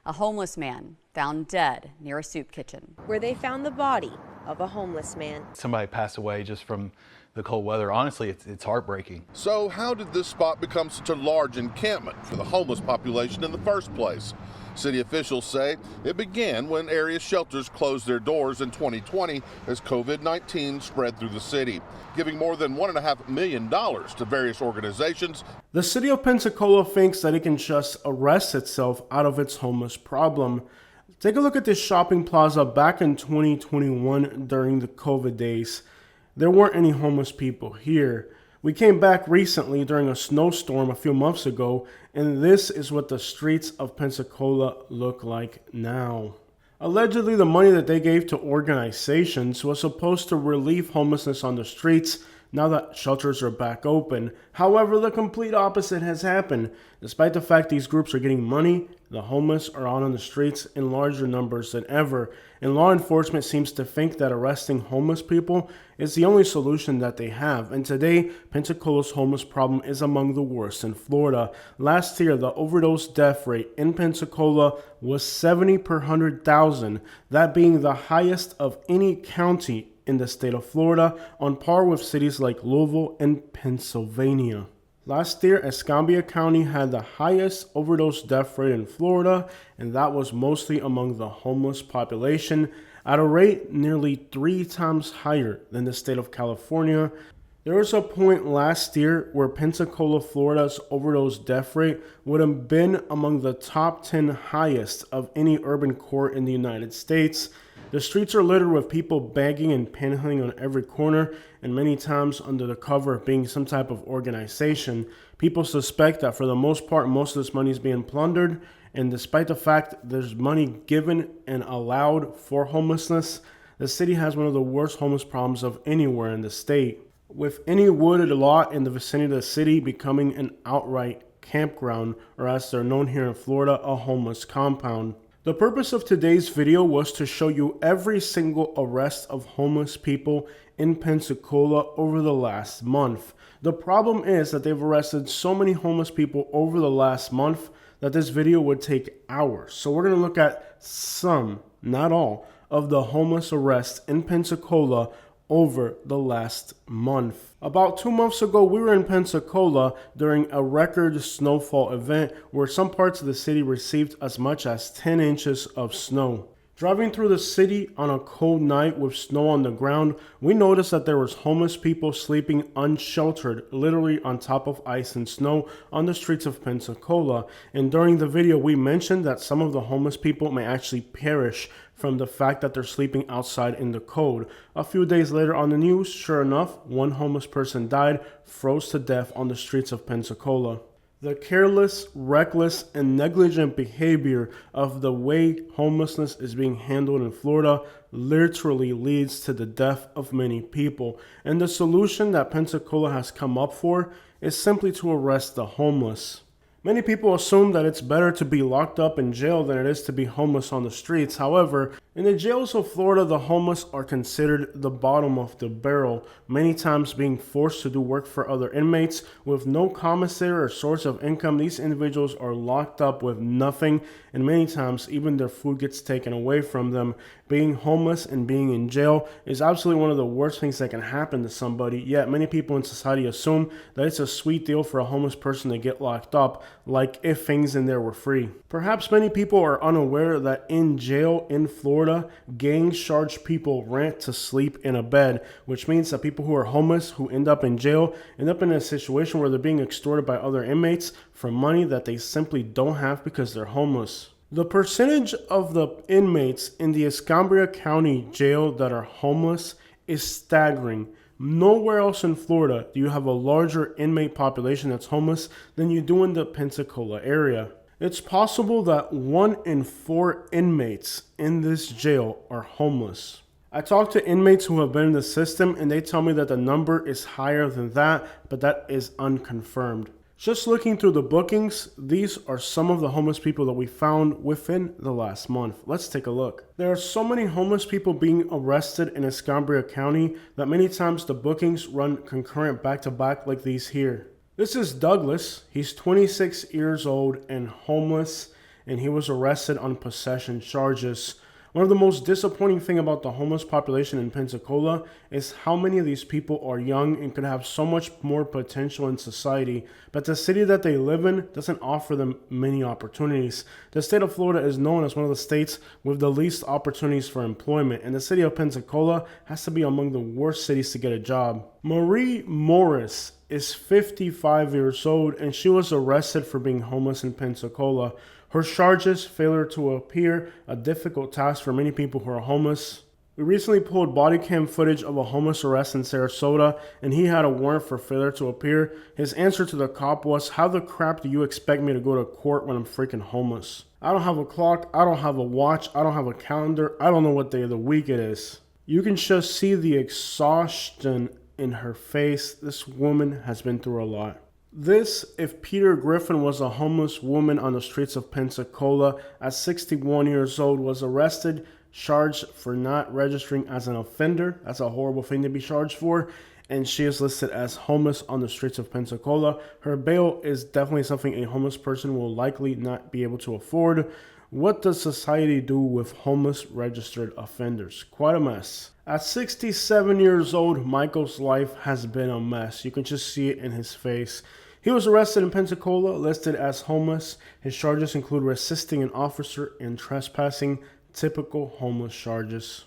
A homeless man found dead near a soup kitchen, where they found the body of a homeless man. Somebody passed away just from the cold weather. Honestly, it's heartbreaking. So how did this spot become such a large encampment for the homeless population in the first place? City officials say it began when area shelters closed their doors in 2020 as COVID-19 spread through the city, giving more than $1.5 million to various organizations. The city of Pensacola thinks that it can just arrest itself out of its homeless problem. Take a look at this shopping plaza back in 2021 during the COVID days. There weren't any homeless people here. We came back recently during a snowstorm a few months ago, and this is what the streets of Pensacola look like now. Allegedly, the money that they gave to organizations was supposed to relieve homelessness on the streets now that shelters are back open. However, the complete opposite has happened. Despite the fact these groups are getting money, the homeless are out on the streets in larger numbers than ever, and law enforcement seems to think that arresting homeless people is the only solution that they have. And today, Pensacola's homeless problem is among the worst in Florida. Last year, the overdose death rate in Pensacola was 70 per 100,000, that being the highest of any county in the state of Florida, on par with cities like Louisville and Pennsylvania. Last year, Escambia County had the highest overdose death rate in Florida, and that was mostly among the homeless population, at a rate nearly 3 times higher than the state of California. There was a point last year where Pensacola, Florida's overdose death rate would have been among the top 10 highest of any urban core in the United States. The streets are littered with people begging and panhandling on every corner, and many times under the cover of being some type of organization. People suspect that for the most part, most of this money is being plundered, and despite the fact there's money given and allowed for homelessness, the city has one of the worst homeless problems of anywhere in the state, with any wooded lot in the vicinity of the city becoming an outright campground, or as they're known here in Florida, a homeless compound. The purpose of today's video was to show you every single arrest of homeless people in Pensacola over the last month. The problem is that they've arrested so many homeless people over the last month that this video would take hours. So we're going to look at some, not all, of the homeless arrests in Pensacola over the last month. About 2 months ago, we were in Pensacola during a record snowfall event where some parts of the city received as much as 10 inches of snow. Driving through the city on a cold night with snow on the ground, we noticed that there was homeless people sleeping unsheltered, literally on top of ice and snow on the streets of Pensacola. And during the video, we mentioned that some of the homeless people may actually perish from the fact that they're sleeping outside in the cold. A few days later on the news, sure enough, one homeless person died, froze to death on the streets of Pensacola. The careless, reckless, and negligent behavior of the way homelessness is being handled in Florida literally leads to the death of many people. And the solution that Pensacola has come up for is simply to arrest the homeless. Many people assume that it's better to be locked up in jail than it is to be homeless on the streets. However, in the jails of Florida, the homeless are considered the bottom of the barrel, many times being forced to do work for other inmates. With no commissary or source of income, these individuals are locked up with nothing, and many times even their food gets taken away from them. Being homeless and being in jail is absolutely one of the worst things that can happen to somebody, yet many people in society assume that it's a sweet deal for a homeless person to get locked up, like if things in there were free. Perhaps many people are unaware that in jail in Florida, gangs charge people rent to sleep in a bed, which means that people who are homeless who end up in jail end up in a situation where they're being extorted by other inmates for money that they simply don't have because they're homeless. The percentage of the inmates in the Escambia County jail that are homeless is staggering. Nowhere else in Florida do you have a larger inmate population that's homeless than you do in the Pensacola area. It's possible that 1 in 4 inmates in this jail are homeless. I talked to inmates who have been in the system, and they tell me that the number is higher than that, but that is unconfirmed. Just looking through the bookings, these are some of the homeless people that we found within the last month. Let's take a look. There are so many homeless people being arrested in Escambia County that many times the bookings run concurrent back to back like these here. This is Douglas. He's 26 years old and homeless, and he was arrested on possession charges. One of the most disappointing things about the homeless population in Pensacola is how many of these people are young and could have so much more potential in society, but the city that they live in doesn't offer them many opportunities. The state of Florida is known as one of the states with the least opportunities for employment, and the city of Pensacola has to be among the worst cities to get a job. Marie Morris is 55 years old, and she was arrested for being homeless in Pensacola. Her charges: failure to appear, a difficult task for many people who are homeless. We recently pulled body cam footage of a homeless arrest in Sarasota, and he had a warrant for failure to appear. His answer to the cop was, "How the crap do you expect me to go to court when I'm freaking homeless? I don't have a clock, I don't have a watch, I don't have a calendar, I don't know what day of the week it is." You can just see the exhaustion in her face. This woman has been through a lot. This, if Peter Griffin was a homeless woman on the streets of Pensacola at 61 years old, was arrested, charged for not registering as an offender. That's a horrible thing to be charged for. And she is listed as homeless on the streets of Pensacola. Her bail is definitely something a homeless person will likely not be able to afford. What does society do with homeless registered offenders? Quite a mess. At 67 years old, Michael's life has been a mess. You can just see it in his face. He was arrested in Pensacola, listed as homeless. His charges include resisting an officer and trespassing, typical homeless charges.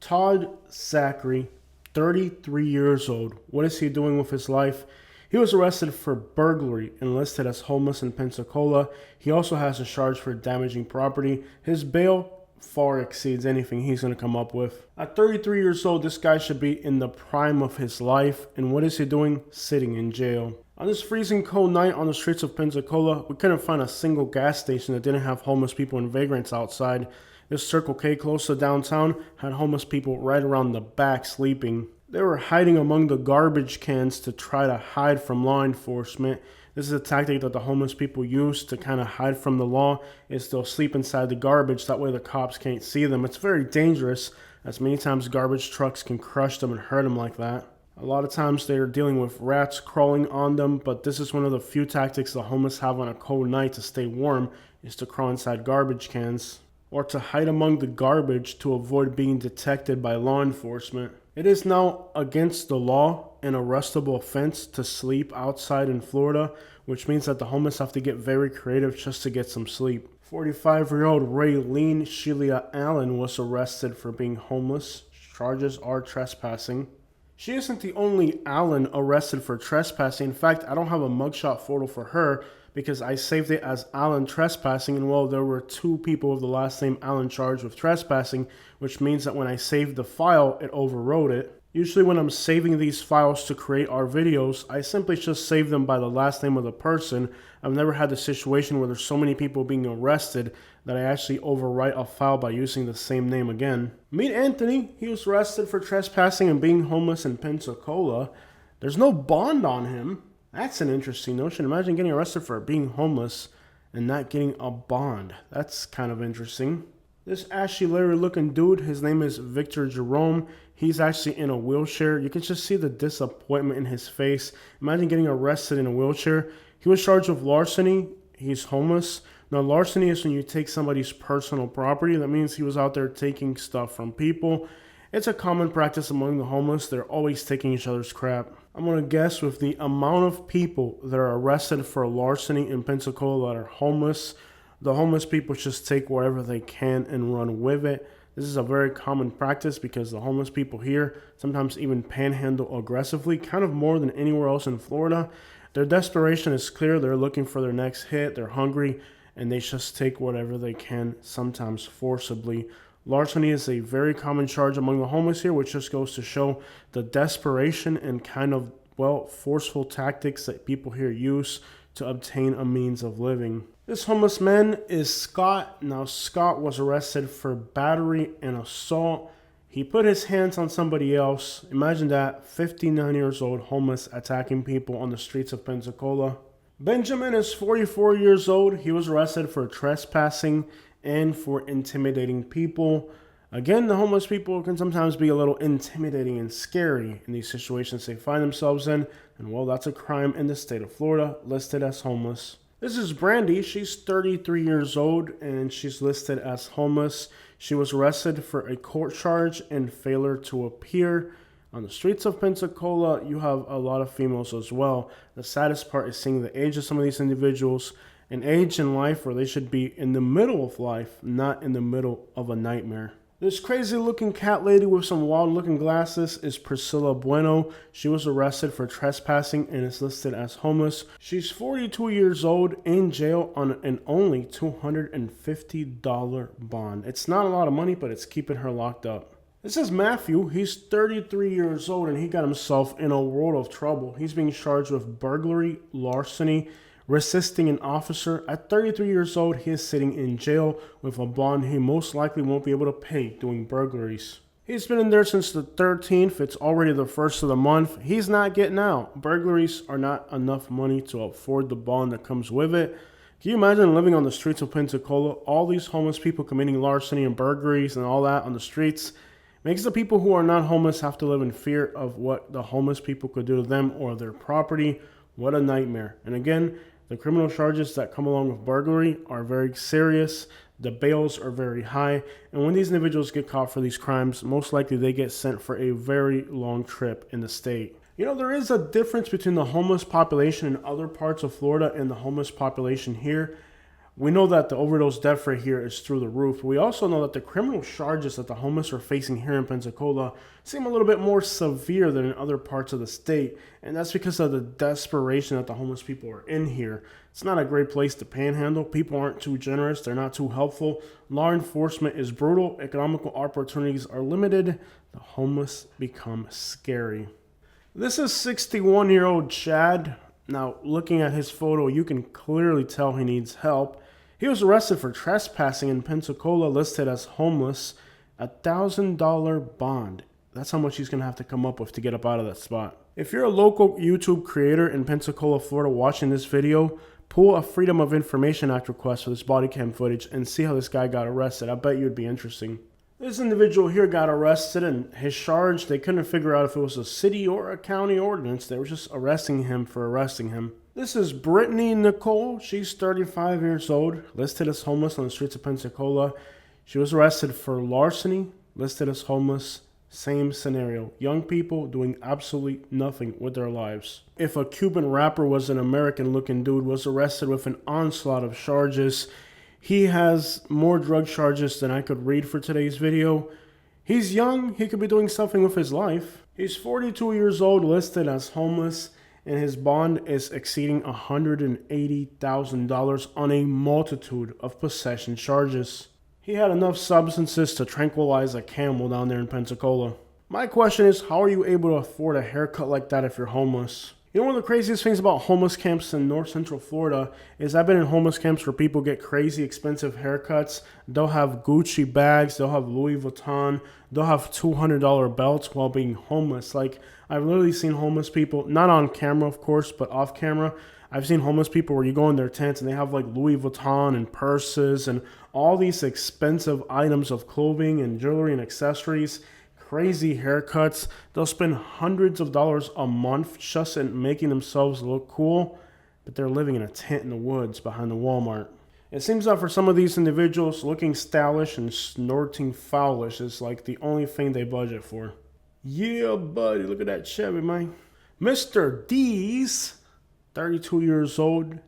Todd Zachary, 33 years old. What is he doing with his life? He was arrested for burglary and listed as homeless in Pensacola. He also has a charge for damaging property. His bail far exceeds anything he's going to come up with. At 33 years old, this guy should be in the prime of his life. And what is he doing? Sitting in jail. On this freezing cold night on the streets of Pensacola, we couldn't find a single gas station that didn't have homeless people and vagrants outside. This Circle K close to downtown had homeless people right around the back sleeping. They were hiding among the garbage cans to try to hide from law enforcement. This is a tactic that the homeless people use to kind of hide from the law, is they'll sleep inside the garbage. That way the cops can't see them. It's very dangerous, as many times garbage trucks can crush them and hurt them like that. A lot of times they're dealing with rats crawling on them, but this is one of the few tactics the homeless have on a cold night to stay warm, is to crawl inside garbage cans or to hide among the garbage to avoid being detected by law enforcement. It is now against the law, an arrestable offense, to sleep outside in Florida, which means that the homeless have to get very creative just to get some sleep. 45-year-old Raylene Sheila Allen was arrested for being homeless. Charges are trespassing. She isn't the only Allen arrested for trespassing. In fact, I don't have a mugshot photo for her because I saved it as Allen trespassing, and well, there were two people with the last name Allen charged with trespassing, which means that when I saved the file, it overwrote it. Usually when I'm saving these files to create our videos, I simply just save them by the last name of the person. I've never had the situation where there's so many people being arrested that I actually overwrite a file by using the same name again. Meet Anthony. He was arrested for trespassing and being homeless in Pensacola. There's no bond on him. That's an interesting notion. Imagine getting arrested for being homeless and not getting a bond. That's kind of interesting. This ashy Larry looking dude, his name is Victor Jerome. He's actually in a wheelchair. You can just see the disappointment in his face. Imagine getting arrested in a wheelchair. He was charged with larceny. He's homeless. Now, larceny is when you take somebody's personal property. That means he was out there taking stuff from people. It's a common practice among the homeless. They're always taking each other's crap. I'm going to guess with the amount of people that are arrested for larceny in Pensacola that are homeless, the homeless people just take whatever they can and run with it. This is a very common practice because the homeless people here sometimes even panhandle aggressively, kind of more than anywhere else in Florida. Their desperation is clear. They're looking for their next hit. They're hungry, and they just take whatever they can, sometimes forcibly. Larceny is a very common charge among the homeless here, which just goes to show the desperation and kind of, well, forceful tactics that people here use to obtain a means of living. This homeless man is Scott. Now, Scott was arrested for battery and assault. He put his hands on somebody else. Imagine that, 59 years old, homeless, attacking people on the streets of Pensacola. Benjamin is 44 years old. He was arrested for trespassing and for intimidating people. Again, the homeless people can sometimes be a little intimidating and scary in these situations they find themselves in. And well, that's a crime in the state of Florida, listed as homeless. This is Brandy. She's 33 years old and she's listed as homeless. She was arrested for a court charge and failure to appear. On the streets of Pensacola, you have a lot of females as well. The saddest part is seeing the age of some of these individuals, an age in life where they should be in the middle of life, not in the middle of a nightmare. This crazy looking cat lady with some wild looking glasses is Priscilla Bueno. She was arrested for trespassing and is listed as homeless. She's 42 years old, in jail on an only $250 bond. It's not a lot of money, but it's keeping her locked up. This is Matthew. He's 33 years old and he got himself in a world of trouble. He's being charged with burglary, larceny, resisting an officer. At 33 years old, he is sitting in jail with a bond he most likely won't be able to pay doing burglaries. He's been in there since the 13th. It's already the 1st of the month. He's not getting out. Burglaries are not enough money to afford the bond that comes with it. Can you imagine living on the streets of Pensacola? All these homeless people committing larceny and burglaries and all that on the streets. Makes the people who are not homeless have to live in fear of what the homeless people could do to them or their property. What a nightmare. And again, the criminal charges that come along with burglary are very serious. The bails are very high. And when these individuals get caught for these crimes, most likely they get sent for a very long trip in the state. You know, there is a difference between the homeless population in other parts of Florida and the homeless population here. We know that the overdose death rate here is through the roof. We also know that the criminal charges that the homeless are facing here in Pensacola seem a little bit more severe than in other parts of the state. And that's because of the desperation that the homeless people are in here. It's not a great place to panhandle. People aren't too generous. They're not too helpful. Law enforcement is brutal. Economical opportunities are limited. The homeless become scary. This is 61-year-old Chad. Now, looking at his photo, you can clearly tell he needs help. He was arrested for trespassing in Pensacola, listed as homeless. $1,000 bond. That's how much he's going to have to come up with to get up out of that spot. If you're a local YouTube creator in Pensacola, Florida, watching this video, pull a Freedom of Information Act request for this body cam footage and see how this guy got arrested. I bet you it'd be interesting. This individual here got arrested, and his charge, they couldn't figure out if it was a city or a county ordinance. They were just arresting him for arresting him. This is Brittany Nicole. She's 35 years old, listed as homeless on the streets of Pensacola. She was arrested for larceny, listed as homeless. Same scenario. Young people doing absolutely nothing with their lives. If a Cuban rapper was an American-looking dude, was arrested with an onslaught of charges. He has more drug charges than I could read for today's video. He's young. He could be doing something with his life. He's 42 years old, listed as homeless, and his bond is exceeding $180,000 on a multitude of possession charges. He had enough substances to tranquilize a camel down there in Pensacola. My question is, how are you able to afford a haircut like that if you're homeless? You know, one of the craziest things about homeless camps in North Central Florida is I've been in homeless camps where people get crazy expensive haircuts. They'll have Gucci bags, they'll have Louis Vuitton, they'll have $200 belts while being homeless. Like, I've literally seen homeless people, not on camera of course, but off camera. I've seen homeless people where you go in their tents and they have like Louis Vuitton and purses and all these expensive items of clothing and jewelry and accessories. Crazy haircuts. They'll spend hundreds of dollars a month just in making themselves look cool, but they're living in a tent in the woods behind the Walmart. It seems that for some of these individuals, looking stylish and snorting foulish is like the only thing they budget for. Yeah, buddy, look at that Chevy, man. Mr. D's, 32 years old,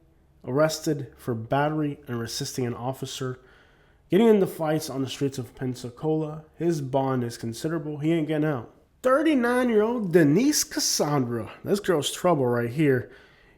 arrested for battery and resisting an officer. Getting into fights on the streets of Pensacola. His bond is considerable. He ain't getting out. 39-year-old Denise Cassandra. This girl's trouble right here.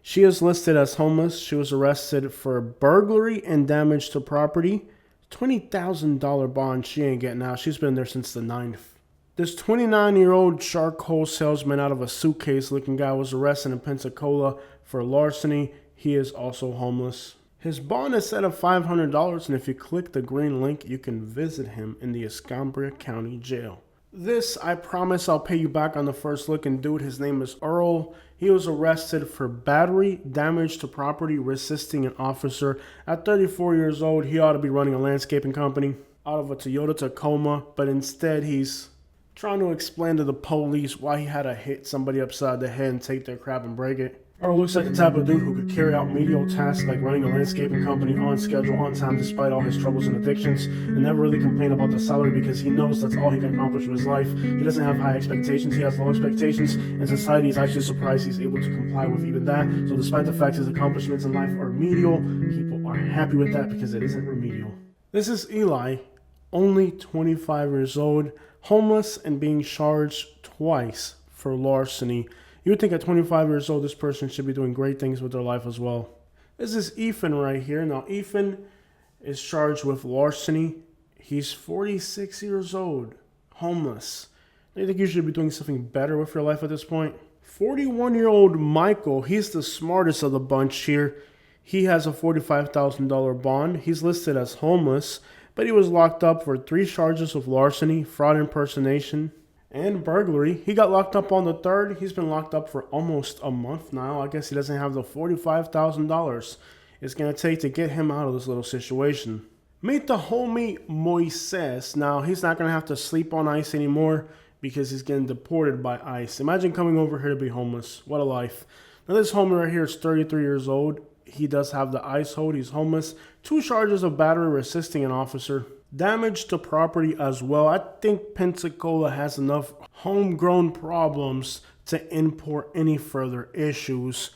She is listed as homeless. She was arrested for burglary and damage to property. $20,000 bond. She ain't getting out. She's been there since the 9th. This 29-year-old charcoal salesman out of a suitcase looking guy was arrested in Pensacola for larceny. He is also homeless. His bond is set at $500, and if you click the green link, you can visit him in the Escambia County jail. This, I promise I'll pay you back on the first look, and dude, his name is Earl. He was arrested for battery, damage to property, resisting an officer. At 34 years old, he ought to be running a landscaping company out of a Toyota Tacoma, but instead he's trying to explain to the police why he had to hit somebody upside the head and take their crap and break it. Or looks like the type of dude who could carry out menial tasks like running a landscaping company on schedule, on time, despite all his troubles and addictions, and never really complain about the salary because he knows that's all he can accomplish with his life. He doesn't have high expectations, he has low expectations, and society is actually surprised he's able to comply with even that. So despite the fact his accomplishments in life are menial, people are happy with that because it isn't remedial. This is Eli, only 25 years old, homeless and being charged twice for larceny. You would think at 25 years old, this person should be doing great things with their life as well. This is Ethan right here. Now, Ethan is charged with larceny. He's 46 years old, homeless. Do you think you should be doing something better with your life at this point? 41-year-old Michael, he's the smartest of the bunch here. He has a $45,000 bond. He's listed as homeless, but he was locked up for 3 charges of larceny, fraud impersonation, and burglary. He got locked up on the 3rd. He's been locked up for almost a month now. I guess he doesn't have the $45,000 it's going to take to get him out of this little situation. Meet the homie Moises. Now, he's not going to have to sleep on ice anymore because he's getting deported by ICE. Imagine coming over here to be homeless. What a life. Now, this homie right here is 33 years old. He does have the ICE hold. He's homeless. 2 charges of battery resisting an officer. Damage to property as well. I think Pensacola has enough homegrown problems to import any further issues.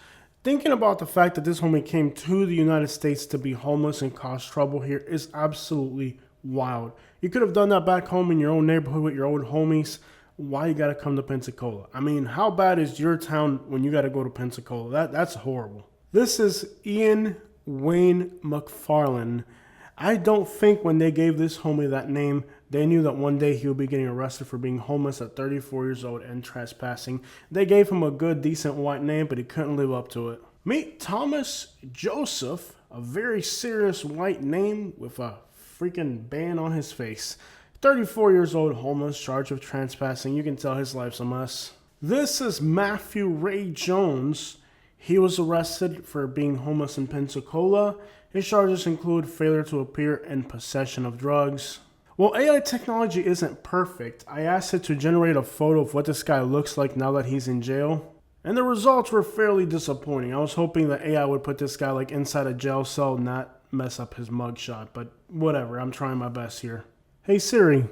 Thinking about the fact that this homie came to the United States to be homeless and cause trouble here is absolutely wild. You could have done that back home in your own neighborhood with your old homies. Why you gotta come to Pensacola? I mean, how bad is your town when you gotta go to Pensacola? That's horrible. This is Ian Wayne McFarland. I don't think when they gave this homie that name, they knew that one day he would be getting arrested for being homeless at 34 years old and trespassing. They gave him a good, decent white name, but he couldn't live up to it. Meet Thomas Joseph, a very serious white name with a freaking band on his face. 34 years old, homeless, charged with trespassing. You can tell his life's a mess. This is Matthew Ray Jones. He was arrested for being homeless in Pensacola. His charges include failure to appear and possession of drugs. Well, AI technology isn't perfect. I asked it to generate a photo of what this guy looks like now that he's in jail, and the results were fairly disappointing. I was hoping that AI would put this guy like inside a jail cell, not mess up his mugshot, but whatever, I'm trying my best here. Hey Siri,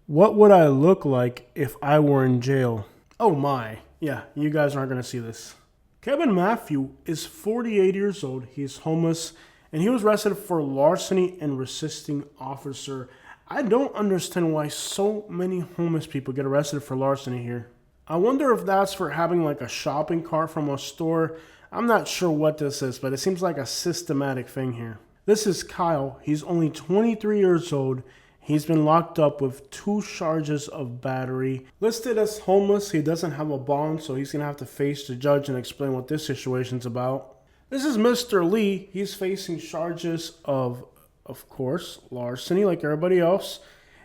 what would I look like if I were in jail? Oh my, yeah, you guys aren't gonna see this. Kevin Matthew is 48 years old. He's homeless, and he was arrested for larceny and resisting officer. I don't understand why so many homeless people get arrested for larceny here. I wonder if that's for having like a shopping cart from a store. I'm not sure what this is, but it seems like a systematic thing here. This is Kyle. He's only 23 years old. He's been locked up with 2 charges of battery. Listed as homeless, he doesn't have a bond, so he's going to have to face the judge and explain what this situation's about. This is Mr. Lee. He's facing charges of course, larceny like everybody else,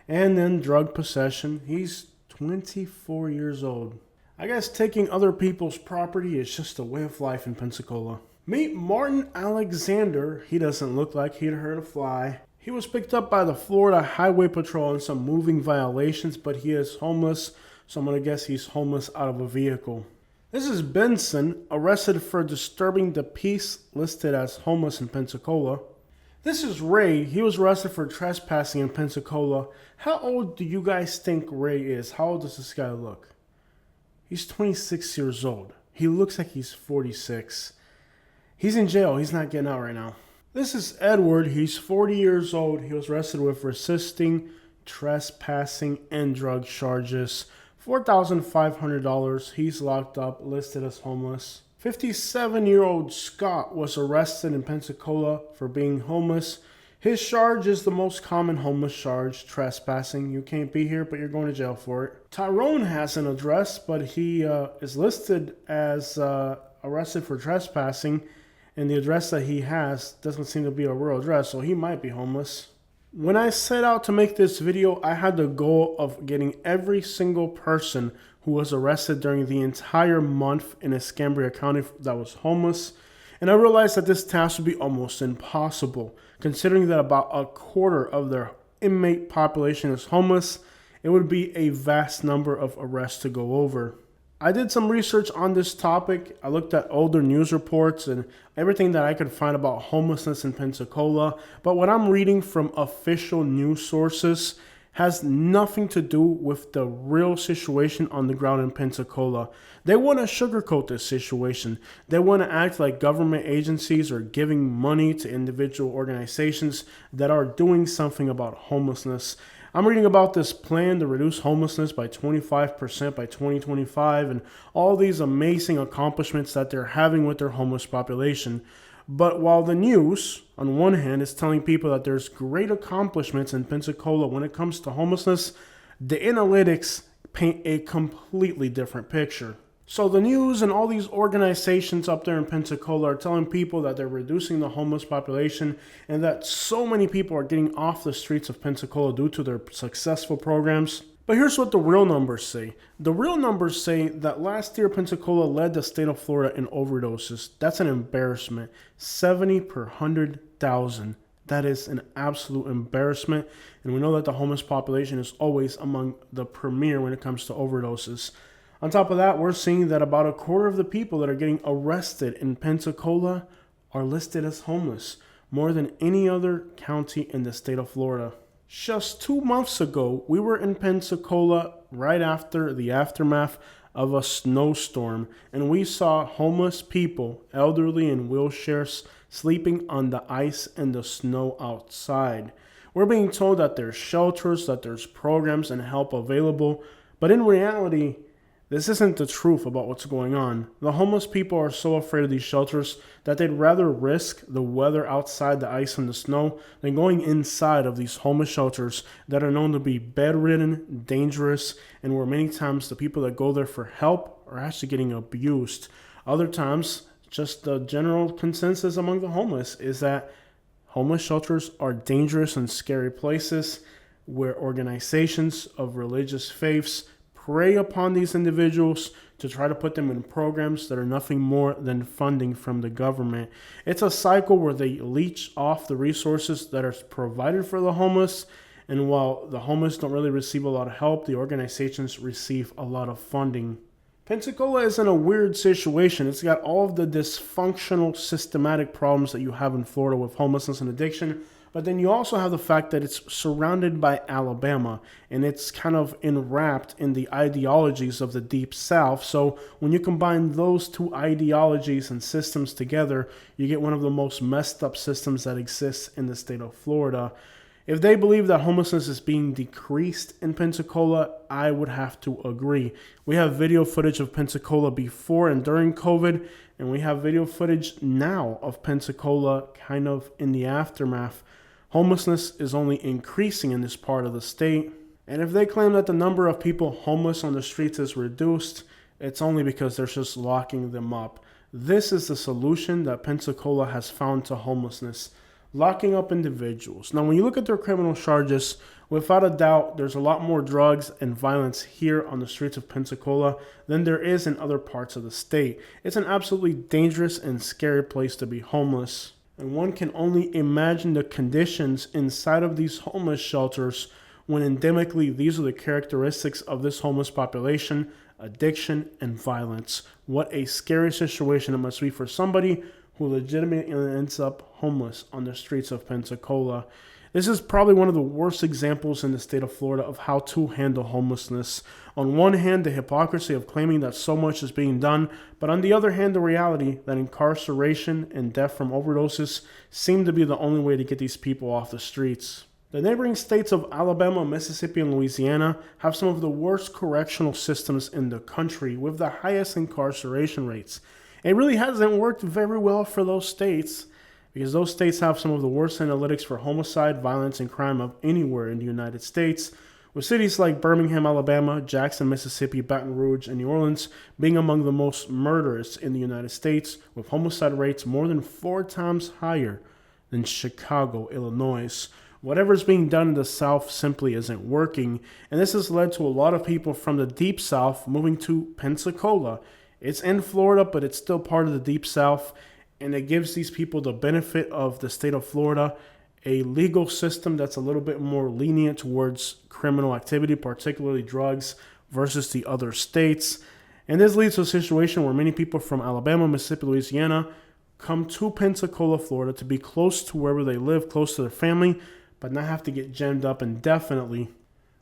and then drug possession. He's 24 years old. I guess taking other people's property is just a way of life in Pensacola. Meet Martin Alexander. He doesn't look like he'd hurt a fly. He was picked up by the Florida Highway Patrol on some moving violations, but he is homeless, so I'm going to guess he's homeless out of a vehicle. This is Benson, arrested for disturbing the peace, listed as homeless in Pensacola. This is Ray. He was arrested for trespassing in Pensacola. How old do you guys think Ray is? How old does this guy look? He's 26 years old. He looks like he's 46. He's in jail. He's not getting out right now. This is Edward. He's 40 years old. He was arrested with resisting, trespassing, and drug charges. $4,500. He's locked up, listed as homeless. 57-year-old Scott was arrested in Pensacola for being homeless. His charge is the most common homeless charge, trespassing. You can't be here, but you're going to jail for it. Tyrone has an address, but he is listed as arrested for trespassing. And the address that he has doesn't seem to be a real address, so he might be homeless. When I set out to make this video, I had the goal of getting every single person who was arrested during the entire month in Escambia County that was homeless. And I realized that this task would be almost impossible. Considering that about a quarter of their inmate population is homeless, it would be a vast number of arrests to go over. I did some research on this topic. I looked at older news reports and everything that I could find about homelessness in Pensacola. But what I'm reading from official news sources has nothing to do with the real situation on the ground in Pensacola. They want to sugarcoat this situation. They want to act like government agencies are giving money to individual organizations that are doing something about homelessness. I'm reading about this plan to reduce homelessness by 25% by 2025 and all these amazing accomplishments that they're having with their homeless population. But while the news, on one hand, is telling people that there's great accomplishments in Pensacola when it comes to homelessness, the analytics paint a completely different picture. So the news and all these organizations up there in Pensacola are telling people that they're reducing the homeless population and that so many people are getting off the streets of Pensacola due to their successful programs. But here's what the real numbers say. The real numbers say that last year Pensacola led the state of Florida in overdoses. That's an embarrassment. 70 per 100,000. That is an absolute embarrassment. And we know that the homeless population is always among the premier when it comes to overdoses. On top of that, we're seeing that about a quarter of the people that are getting arrested in Pensacola are listed as homeless, more than any other county in the state of Florida. Just 2 months ago, we were in Pensacola right after the aftermath of a snowstorm, and we saw homeless people, elderly in wheelchairs, sleeping on the ice and the snow outside. We're being told that there's shelters, that there's programs and help available, but in reality, this isn't the truth about what's going on. The homeless people are so afraid of these shelters that they'd rather risk the weather outside, the ice and the snow, than going inside of these homeless shelters that are known to be bedridden, dangerous, and where many times the people that go there for help are actually getting abused. Other times, just the general consensus among the homeless is that homeless shelters are dangerous and scary places where organizations of religious faiths prey upon these individuals to try to put them in programs that are nothing more than funding from the government. It's a cycle where they leech off the resources that are provided for the homeless, and while the homeless don't really receive a lot of help, the organizations receive a lot of funding. Pensacola is in a weird situation. It's got all of the dysfunctional, systematic problems that you have in Florida with homelessness and addiction, but then you also have the fact that it's surrounded by Alabama, and it's kind of enwrapped in the ideologies of the Deep South. So when you combine those two ideologies and systems together, you get one of the most messed up systems that exists in the state of Florida. If they believe that homelessness is being decreased in Pensacola, I would have to agree. We have video footage of Pensacola before and during COVID, and we have video footage now of Pensacola kind of in the aftermath. Homelessness is only increasing in this part of the state. And if they claim that the number of people homeless on the streets is reduced, it's only because they're just locking them up. This is the solution that Pensacola has found to homelessness: locking up individuals. Now, when you look at their criminal charges, without a doubt, there's a lot more drugs and violence here on the streets of Pensacola than there is in other parts of the state. It's an absolutely dangerous and scary place to be homeless. And one can only imagine the conditions inside of these homeless shelters when endemically these are the characteristics of this homeless population: addiction and violence. What a scary situation it must be for somebody who legitimately ends up homeless on the streets of Pensacola. This is probably one of the worst examples in the state of Florida of how to handle homelessness. On one hand, the hypocrisy of claiming that so much is being done, but on the other hand, the reality that incarceration and death from overdoses seem to be the only way to get these people off the streets. The neighboring states of Alabama, Mississippi, and Louisiana have some of the worst correctional systems in the country with the highest incarceration rates. It really hasn't worked very well for those states because those states have some of the worst analytics for homicide, violence, and crime of anywhere in the United States, with cities like Birmingham, Alabama, Jackson, Mississippi, Baton Rouge, and New Orleans being among the most murderous in the United States, with homicide rates more than 4 times higher than Chicago, Illinois. Whatever's being done in the South simply isn't working, and this has led to a lot of people from the Deep South moving to Pensacola. It's in Florida, but it's still part of the Deep South, and it gives these people the benefit of the state of Florida, a legal system that's a little bit more lenient towards criminal activity, particularly drugs, versus the other states. And this leads to a situation where many people from Alabama, Mississippi, Louisiana come to Pensacola, Florida to be close to wherever they live, close to their family, but not have to get jammed up indefinitely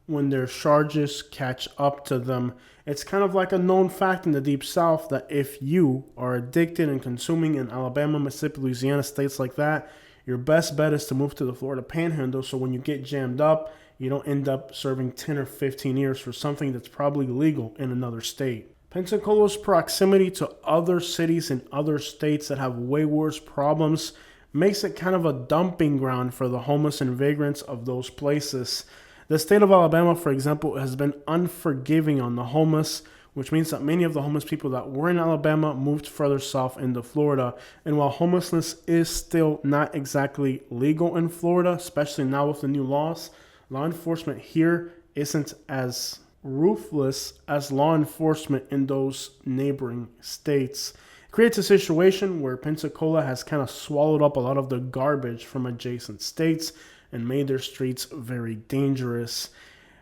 when their charges catch up to them. It's kind of like a known fact in the Deep South that if you are addicted and consuming in Alabama, Mississippi, Louisiana, states like that, your best bet is to move to the Florida Panhandle so when you get jammed up, you don't end up serving 10 or 15 years for something that's probably legal in another state. Pensacola's proximity to other cities in other states that have way worse problems makes it kind of a dumping ground for the homeless and vagrants of those places. The state of Alabama, for example, has been unforgiving on the homeless, which means that many of the homeless people that were in Alabama moved further south into Florida. And while homelessness is still not exactly legal in Florida, especially now with the new laws, law enforcement here isn't as ruthless as law enforcement in those neighboring states. It creates a situation where Pensacola has kind of swallowed up a lot of the garbage from adjacent states and made their streets very dangerous.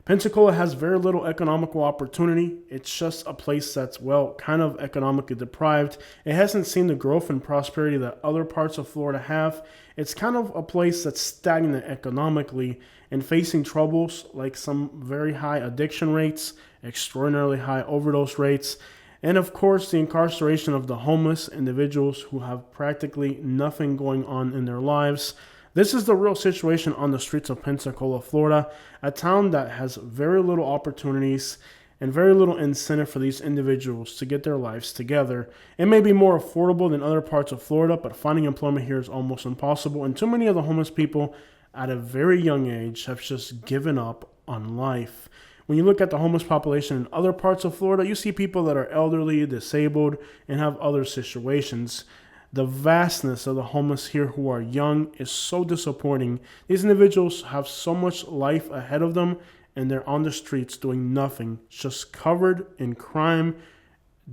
Pensacola has very little economical opportunity. It's just a place that's, well, kind of economically deprived. It hasn't seen the growth and prosperity that other parts of Florida have. It's kind of a place that's stagnant economically and facing troubles like some very high addiction rates, extraordinarily high overdose rates, and of course the incarceration of the homeless individuals who have practically nothing going on in their lives. This is the real situation on the streets of Pensacola, Florida, a town that has very little opportunities and very little incentive for these individuals to get their lives together. It may be more affordable than other parts of Florida, but finding employment here is almost impossible, and too many of the homeless people at a very young age have just given up on life. When you look at the homeless population in other parts of Florida, you see people that are elderly, disabled, and have other situations. The vastness of the homeless here who are young is so disappointing. These individuals have so much life ahead of them, and they're on the streets doing nothing, just covered in crime,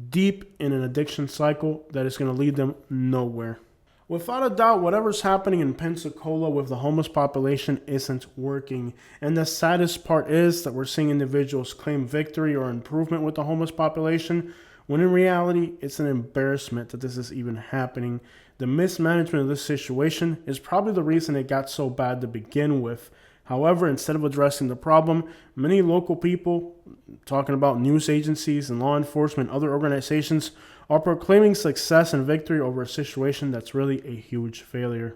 deep in an addiction cycle that is going to lead them nowhere. Without a doubt, whatever's happening in Pensacola with the homeless population isn't working. And the saddest part is that we're seeing individuals claim victory or improvement with the homeless population, when in reality, it's an embarrassment that this is even happening. The mismanagement of this situation is probably the reason it got so bad to begin with. However, instead of addressing the problem, many local people, talking about news agencies and law enforcement, other organizations, are proclaiming success and victory over a situation that's really a huge failure.